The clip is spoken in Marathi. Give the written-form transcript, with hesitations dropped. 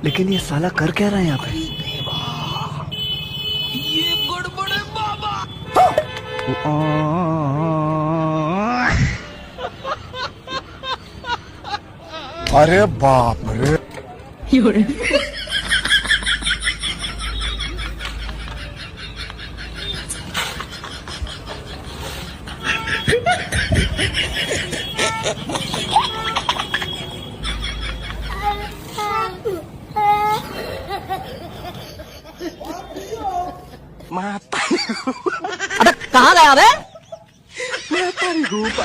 लेकिन ये साला कर क्या रहा है यहाँ पे? ये गड़बड़ है बाबा। अरे बाप रे। Mata. अबे कहाँ गया बे? Mata nih lupa.